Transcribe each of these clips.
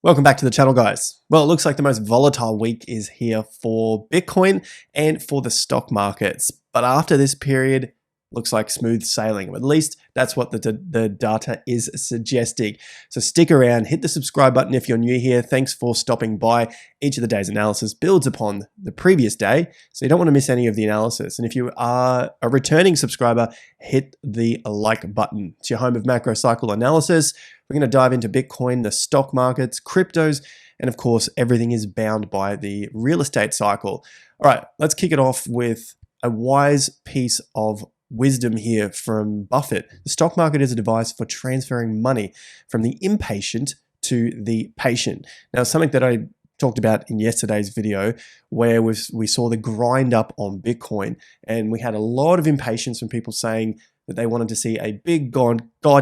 Welcome back to the channel, guys. Well, it looks like the most volatile week is here for Bitcoin and for the stock markets. But after this period, looks like smooth sailing. At least that's what the data is suggesting. So stick around, hit the subscribe button if you're new here. Thanks for stopping by. Each of the day's analysis builds upon the previous day, so you don't want to miss any of the analysis. And if you are a returning subscriber, hit the like button. It's your home of macro cycle analysis. We're going to dive into Bitcoin, the stock markets, cryptos, and of course, everything is bound by the real estate cycle. All right, let's kick it off with a wise piece of wisdom here from Buffett. The stock market is a device for transferring money from the impatient to the patient. Now, something that I talked about in yesterday's video where we saw the grind up on Bitcoin, and we had a lot of impatience from people saying that they wanted to see a big God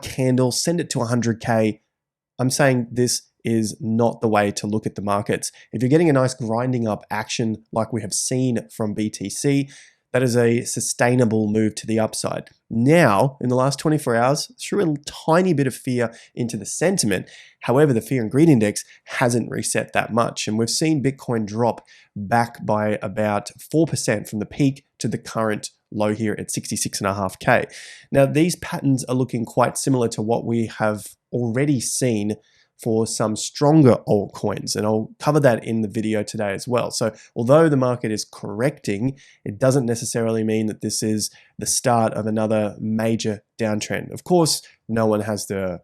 candle, send it to 100K. I'm saying this is not the way to look at the markets. If you're getting a nice grinding up action like we have seen from BTC, that is a sustainable move to the upside. Now, in the last 24 hours, threw a tiny bit of fear into the sentiment. However, the fear and greed index hasn't reset that much. And we've seen Bitcoin drop back by about 4% from the peak to the current low here at 66.5K. Now, these patterns are looking quite similar to what we have already seen for some stronger altcoins, and I'll cover that in the video today as well. So although the market is correcting, it doesn't necessarily mean that this is the start of another major downtrend. Of course, no one has the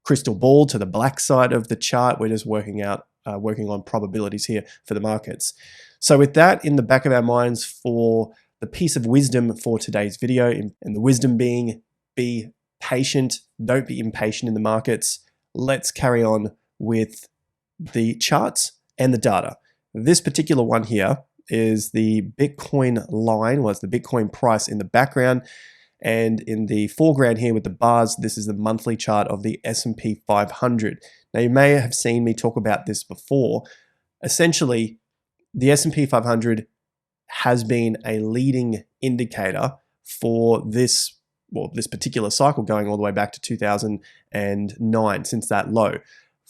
crystal ball to the black side of the chart. We're just working on probabilities here for the markets. So with that in the back of our minds for the piece of wisdom for today's video, and the wisdom being, be patient, don't be impatient in the markets. Let's carry on with the charts and the data. This particular one here is the Bitcoin line, was the Bitcoin price in the background. And in the foreground here with the bars, this is the monthly chart of the S&P 500. Now, you may have seen me talk about this before. Essentially, the S&P 500 has been a leading indicator for this particular cycle going all the way back to 2009, since that low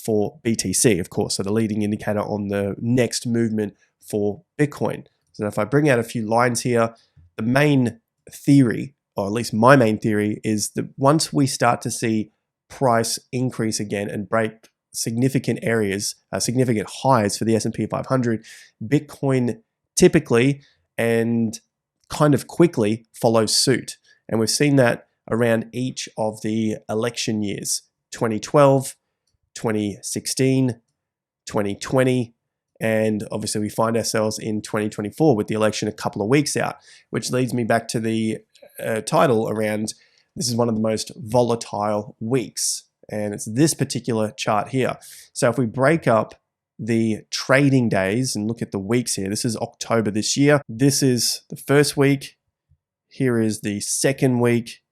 for BTC, of course. So the leading indicator on the next movement for Bitcoin. So if I bring out a few lines here, the main theory, or at least my main theory, is that once we start to see price increase again and break significant areas, significant highs for the S&P 500, Bitcoin typically and kind of quickly follows suit. And we've seen that around each of the election years, 2012, 2016, 2020, and obviously we find ourselves in 2024 with the election a couple of weeks out, which leads me back to the title around this is one of the most volatile weeks. And it's this particular chart here. So if we break up the trading days and look at the weeks here, this is October this year. This is the first week. Here is the second week,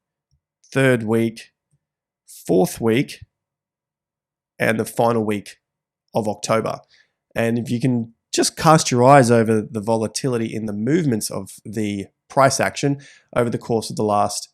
third week, fourth week, and the final week of October. And if you can just cast your eyes over the volatility in the movements of the price action over the course of the last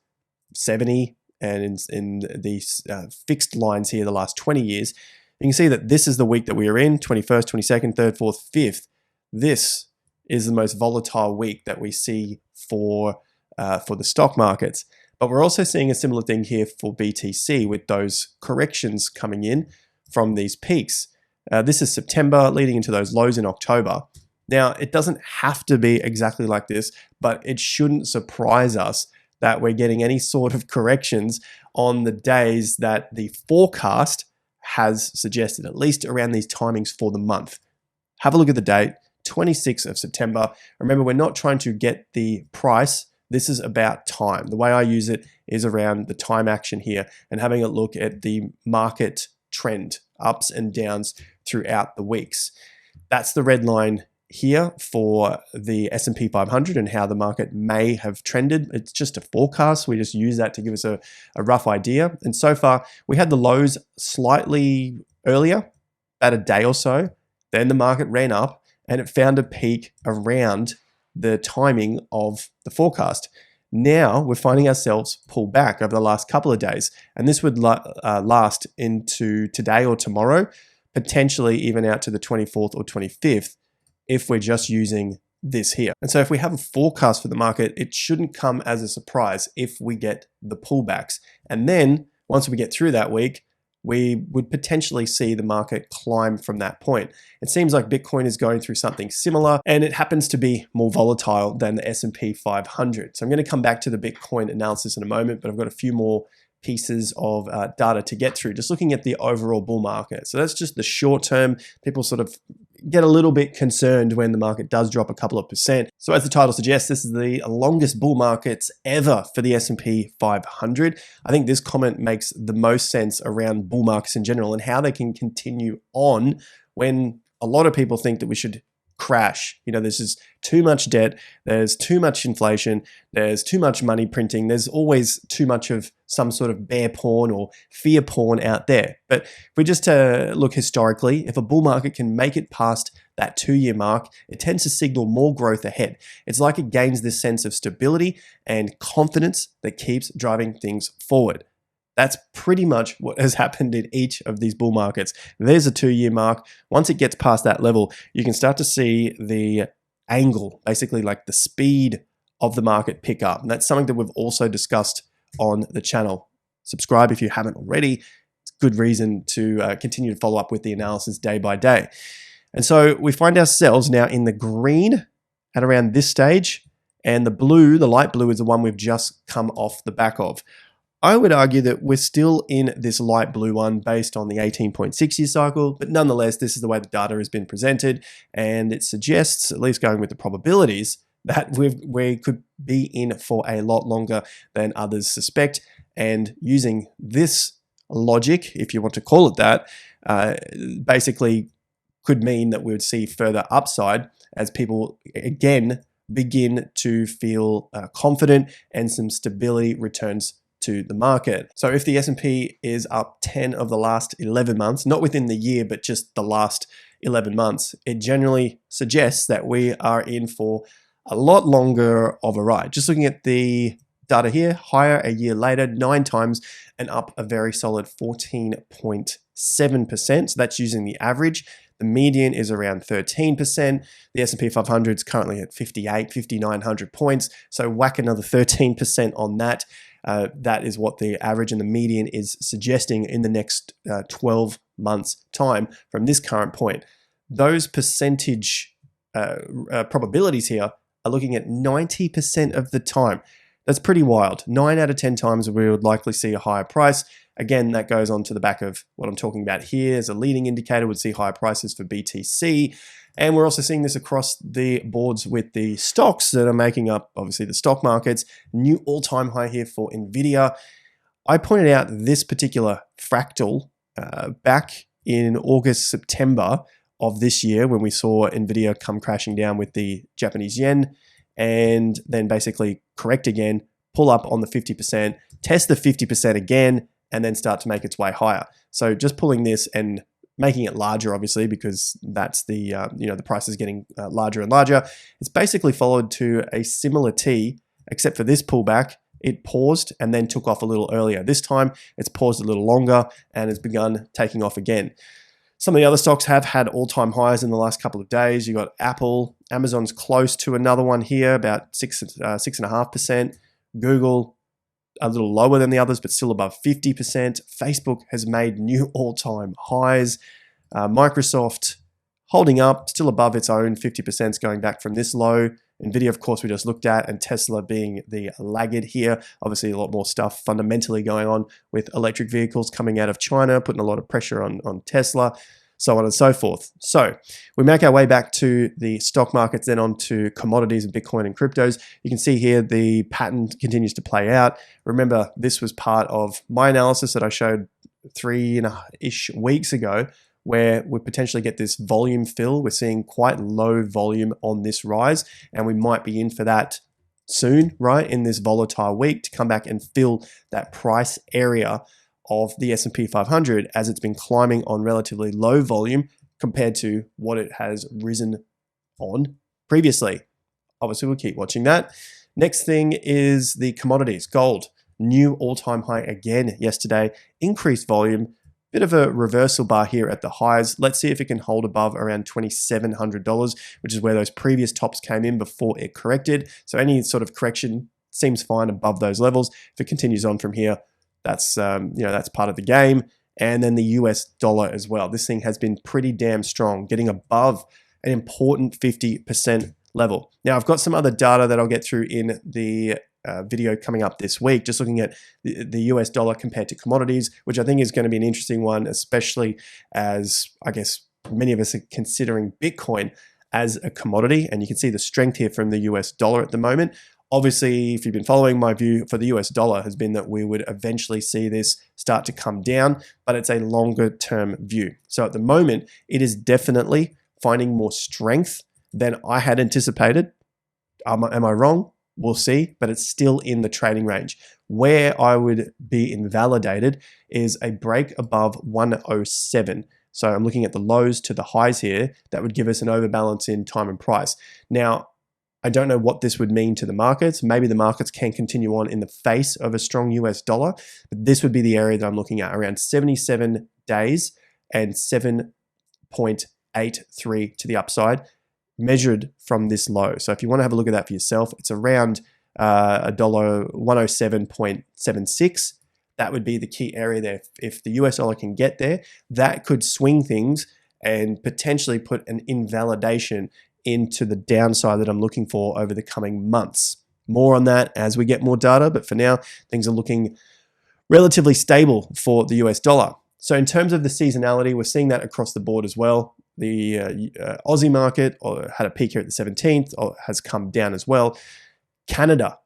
70 and in these fixed lines here, the last 20 years, you can see that this is the week that we are in, 21st, 22nd, 3rd, 4th, 5th. This is the most volatile week that we see for the stock markets. But we're also seeing a similar thing here for BTC with those corrections coming in from these peaks. This is September leading into those lows in October. Now, it doesn't have to be exactly like this, but it shouldn't surprise us that we're getting any sort of corrections on the days that the forecast has suggested, at least around these timings for the month. Have a look at the date, 26th of September. Remember, we're not trying to get the price. This is about time. The way I use it is around the time action here and having a look at the market trend, ups and downs throughout the weeks. That's the red line here for the S&P 500 and how the market may have trended. It's just a forecast. We just use that to give us a rough idea. And so far, we had the lows slightly earlier, about a day or so. Then the market ran up and it found a peak around the timing of the forecast. Now we're finding ourselves pull back over the last couple of days, and this would last into today or tomorrow, potentially even out to the 24th or 25th if we're just using this here. And so if we have a forecast for the market, it shouldn't come as a surprise if we get the pullbacks. And then once we get through that week, we would potentially see the market climb from that point. It seems like Bitcoin is going through something similar, and it happens to be more volatile than the S&P 500. So I'm going to come back to the Bitcoin analysis in a moment, but I've got a few more pieces of data to get through, just looking at the overall bull market. So that's just the short term. People sort of get a little bit concerned when the market does drop a couple of percent. So as the title suggests, this is the longest bull markets ever for the S&P 500. I think this comment makes the most sense around bull markets in general and how they can continue on when a lot of people think that we should crash. You know, there's just too much debt, there's too much inflation, there's too much money printing, there's always too much of some sort of bear porn or fear porn out there. But if we just look historically, if a bull market can make it past that 2-year mark, it tends to signal more growth ahead. It's like it gains this sense of stability and confidence that keeps driving things forward. That's pretty much what has happened in each of these bull markets. There's a 2-year mark. Once it gets past that level, you can start to see the angle, basically like the speed of the market pick up. And that's something that we've also discussed on the channel. Subscribe if you haven't already. It's a good reason to continue to follow up with the analysis day by day. And so we find ourselves now in the green at around this stage, and the blue, the light blue, is the one we've just come off the back of. I would argue that we're still in this light blue one based on the 18.6-year cycle, but nonetheless, this is the way the data has been presented, and it suggests, at least going with the probabilities, that we could be in for a lot longer than others suspect. And using this logic, if you want to call it that, basically could mean that we would see further upside as people, again, begin to feel confident and some stability returns to the market. So if the S&P is up 10 of the last 11 months, not within the year, but just the last 11 months, it generally suggests that we are in for a lot longer of a ride. Just looking at the data here, higher a year later, 9 times, and up a very solid 14.7%. So that's using the average. The median is around 13%. The S&P 500 is currently at 5,900 points. So whack another 13% on that. That is what the average and the median is suggesting in the next 12 months' time from this current point. Those percentage probabilities here are looking at 90% of the time. That's pretty wild. 9 out of 10 times we would likely see a higher price. Again, that goes on to the back of what I'm talking about here. As a leading indicator, we'd see higher prices for BTC. And we're also seeing this across the boards with the stocks that are making up, obviously, the stock markets. New all-time high here for NVIDIA. I pointed out this particular fractal back in August, September of this year when we saw NVIDIA come crashing down with the Japanese yen and then basically correct again, pull up on the 50%, test the 50% again, and then start to make its way higher. So just pulling this and making it larger, obviously, because that's the, the price is getting larger and larger. It's basically followed to a similar T, except for this pullback. It paused and then took off a little earlier. This time, it's paused a little longer and has begun taking off again. Some of the other stocks have had all-time highs in the last couple of days. You got Apple, Amazon's close to another one here, about 6.5%. Google, a little lower than the others, but still above 50%. Facebook has made new all-time highs. Microsoft holding up, still above its own 50% going back from this low. NVIDIA, of course, we just looked at, and Tesla being the laggard here. Obviously, a lot more stuff fundamentally going on with electric vehicles coming out of China, putting a lot of pressure on Tesla, so on and so forth. So we make our way back to the stock markets, then on to commodities and Bitcoin and cryptos. You can see here the pattern continues to play out. Remember, this was part of my analysis that I showed 3-ish weeks ago, where we potentially get this volume fill. We're seeing quite low volume on this rise, and we might be in for that soon, right, in this volatile week to come back and fill that price area of the S&P 500 as it's been climbing on relatively low volume compared to what it has risen on previously. Obviously, we'll keep watching that. Next thing is the commodities. Gold, new all-time high again yesterday, increased volume, bit of a reversal bar here at the highs. Let's see if it can hold above around $2,700, which is where those previous tops came in before it corrected. So any sort of correction seems fine above those levels. If it continues on from here, that's that's part of the game. And then the US dollar as well. This thing has been pretty damn strong, getting above an important 50% level. Now, I've got some other data that I'll get through in the video coming up this week, just looking at the US dollar compared to commodities, which I think is going to be an interesting one, especially as I guess many of us are considering Bitcoin as a commodity. And you can see the strength here from the US dollar at the moment. Obviously, if you've been following, my view for the US dollar has been that we would eventually see this start to come down, but it's a longer term view. So at the moment, it is definitely finding more strength than I had anticipated. Am I wrong? We'll see, but it's still in the trading range. Where I would be invalidated is a break above 107. So I'm looking at the lows to the highs here. That would give us an overbalance in time and price. Now, I don't know what this would mean to the markets. Maybe the markets can continue on in the face of a strong US dollar, but this would be the area that I'm looking at, around 77 days and 7.83 to the upside, measured from this low. So if you want to have a look at that for yourself, it's around $107.76. That would be the key area there. If the US dollar can get there, that could swing things and potentially put an invalidation into the downside that I'm looking for over the coming months. More on that as we get more data, but for now, things are looking relatively stable for the US dollar. So in terms of the seasonality, we're seeing that across the board as well. The Aussie market had a peak here at the 17th, has come down as well. Canada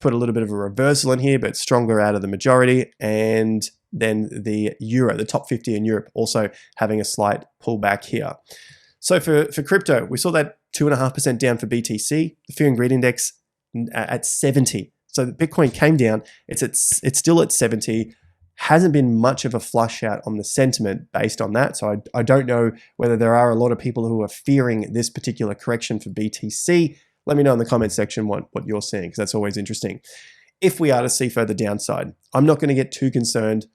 put a little bit of a reversal in here, but stronger out of the majority. And then the euro, the top 50 in Europe, also having a slight pullback here. So for crypto, we saw that 2.5% down for BTC, the Fear and Greed Index at 70. So the Bitcoin came down, it's still at 70. Hasn't been much of a flush out on the sentiment based on that. So I don't know whether there are a lot of people who are fearing this particular correction for BTC. Let me know in the comment section what you're seeing, because that's always interesting. If we are to see further downside, I'm not going to get too concerned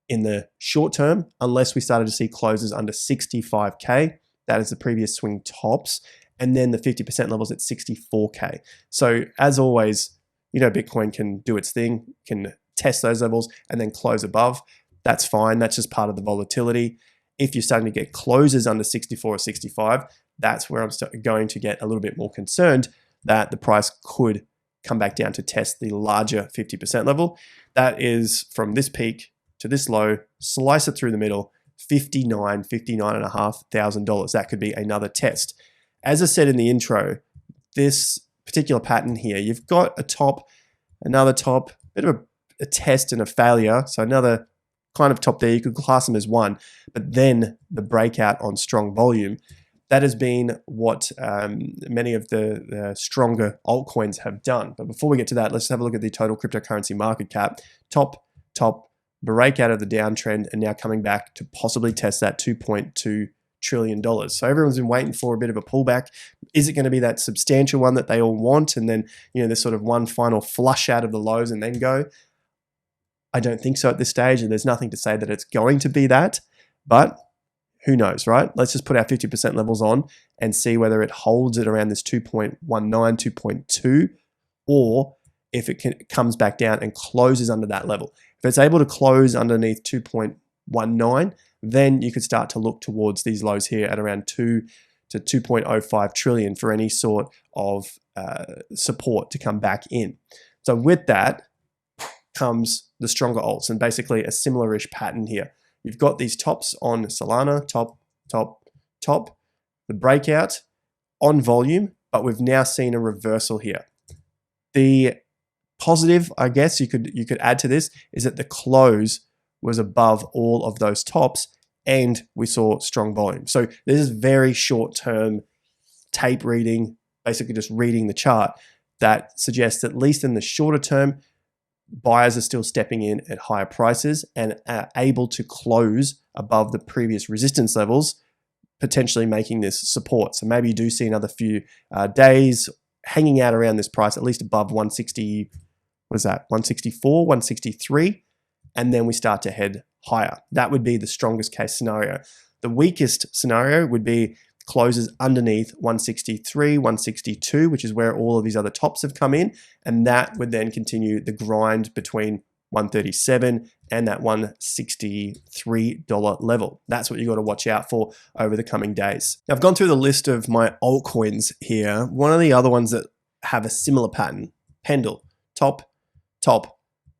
in the short term unless we started to see closes under 65K. That is the previous swing tops. And then the 50% levels at 64K. So as always, Bitcoin can do its thing, can test those levels and then close above. That's fine. That's just part of the volatility. If you're starting to get closes under 64 or 65, that's where I'm going to get a little bit more concerned that the price could come back down to test the larger 50% level. That is from this peak to this low, slice it through the middle, $59,500. That could be another test. As I said in the intro, this particular pattern here, you've got a top, another top, bit of a test and a failure. So another kind of top there, you could class them as one, but then the breakout on strong volume. That has been what many of the stronger altcoins have done. But before we get to that, let's have a look at the total cryptocurrency market cap. Top, breakout of the downtrend, and now coming back to possibly test that $2.2 trillion. So everyone's been waiting for a bit of a pullback. Is it going to be that substantial one that they all want? And then, there's sort of one final flush out of the lows and then go? I don't think so at this stage, and there's nothing to say that it's going to be that, but who knows, right? Let's just put our 50% levels on and see whether it holds it around this 2.19, 2.2, or if it comes back down and closes under that level. If it's able to close underneath 2.19, then you could start to look towards these lows here at around 2 to 2.05 trillion for any sort of support to come back in. So with that comes the stronger alts, and basically a similar-ish pattern here. You've got these tops on Solana, top, the breakout on volume, but we've now seen a reversal here. The positive, I guess you could add to this, is that the close was above all of those tops and we saw strong volume. So this is very short-term tape reading, basically just reading the chart, that suggests at least in the shorter term, buyers are still stepping in at higher prices and are able to close above the previous resistance levels, potentially making this support. So maybe you do see another few days hanging out around this price, at least above 160, what is that, 164, 163, and then we start to head higher. That would be the strongest case scenario. The weakest scenario would be closes underneath 163, 162, which is where all of these other tops have come in. And that would then continue the grind between 137 and that $163 level. That's what you got to watch out for over the coming days. Now, I've gone through the list of my altcoins here. One of the other ones that have a similar pattern, Pendle, top,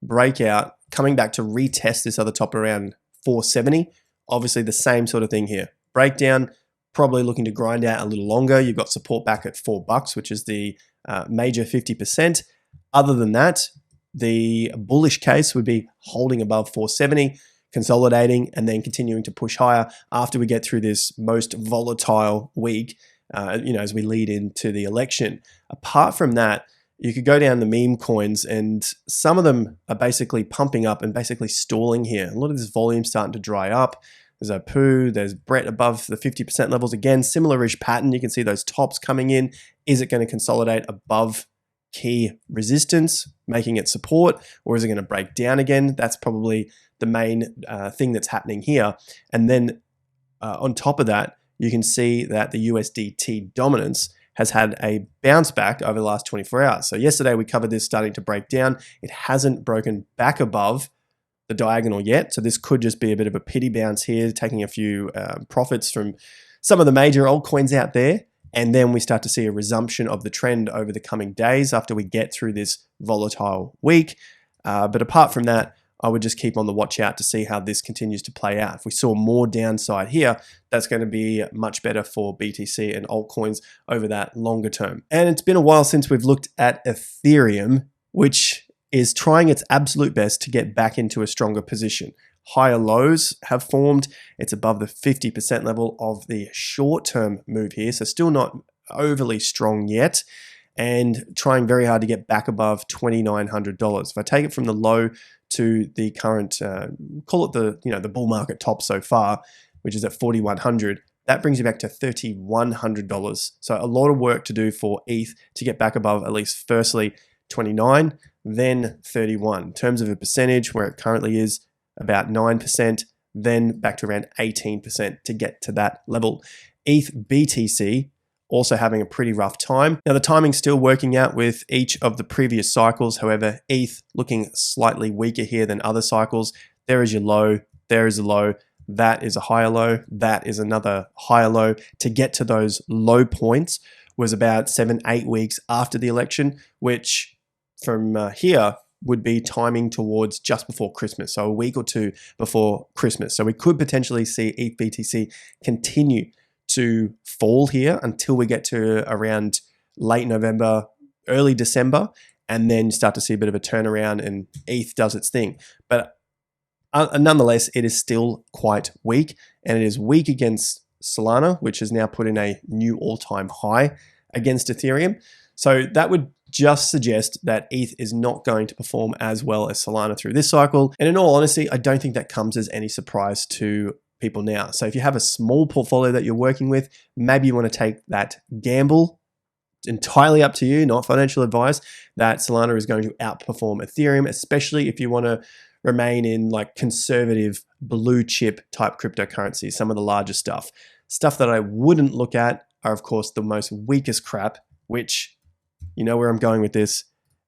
breakout, coming back to retest this other top around 470. Obviously the same sort of thing here. Breakdown, probably looking to grind out a little longer. You've got support back at $4, which is the major 50%. Other than that, the bullish case would be holding above 470, consolidating, and then continuing to push higher after we get through this most volatile week, as we lead into the election. Apart from that, you could go down the meme coins, and some of them are basically pumping up and basically stalling here. A lot of this volume starting to dry up. There's Apu, there's Brett above the 50% levels. Again, similar-ish pattern. You can see those tops coming in. Is it going to consolidate above key resistance, making it support, or is it going to break down again? That's probably the main thing that's happening here. And then on top of that, you can see that the USDT dominance has had a bounce back over the last 24 hours. So yesterday we covered this starting to break down. It hasn't broken back above the diagonal yet. So this could just be a bit of a pity bounce here, taking a few profits from some of the major altcoins out there. And then we start to see a resumption of the trend over the coming days after we get through this volatile week. But apart from that, I would just keep on the watch out to see how this continues to play out. If we saw more downside here, that's going to be much better for BTC and altcoins over that longer term. And it's been a while since we've looked at Ethereum, which is trying its absolute best to get back into a stronger position. Higher lows have formed. It's above the 50% level of the short-term move here, so still not overly strong yet, and trying very hard to get back above $2,900. If I take it from the low to the current, call it the bull market top so far, which is at 4,100, that brings you back to $3,100. So a lot of work to do for ETH to get back above at least firstly 29, then 31. In terms of a percentage, where it currently is about 9%, then back to around 18% to get to that level. ETH BTC also having a pretty rough time. Now the timing's still working out with each of the previous cycles. However, ETH looking slightly weaker here than other cycles. There is your low, there is a low, that is a higher low, that is another higher low. To get to those low points was about 7-8 weeks after the election, which from here would be timing towards just before Christmas, so a week or two before Christmas. So we could potentially see ETH BTC continue to fall here until we get to around late November, early December, and then start to see a bit of a turnaround and ETH does its thing. But nonetheless, it is still quite weak, and it is weak against Solana, which has now put in a new all-time high against Ethereum. So that would just suggest that ETH is not going to perform as well as Solana through this cycle. And in all honesty, I don't think that comes as any surprise to people now. So if you have a small portfolio that you're working with, maybe you want to take that gamble. It's entirely up to you, not financial advice, that Solana is going to outperform Ethereum, especially if you want to remain in like conservative blue chip type cryptocurrencies, some of the larger stuff. Stuff that I wouldn't look at are, of course, the most weakest crap, which, you know where I'm going with this,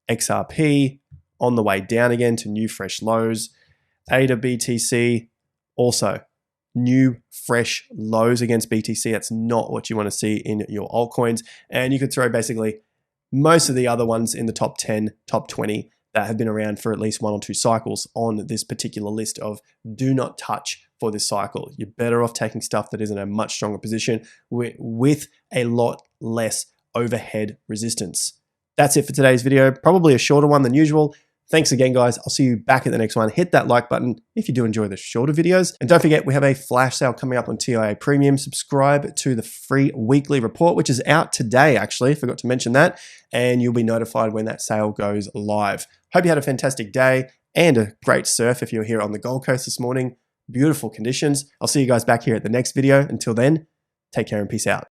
XRP on the way down again to new fresh lows. ADA BTC also new fresh lows against BTC. That's not what you want to see in your altcoins. And you could throw basically most of the other ones in the top 10, top 20 that have been around for at least 1 or 2 cycles on this particular list of do not touch for this cycle. You're better off taking stuff that is in a much stronger position with a lot less overhead resistance. That's it for today's video. Probably a shorter one than usual. Thanks again, guys. I'll see you back at the next one. Hit that like button if you do enjoy the shorter videos. And don't forget, we have a flash sale coming up on TIA Premium. Subscribe to the free weekly report, which is out today, actually. Forgot to mention that. And you'll be notified when that sale goes live. Hope you had a fantastic day and a great surf if you're here on the Gold Coast this morning. Beautiful conditions. I'll see you guys back here at the next video. Until then, take care and peace out.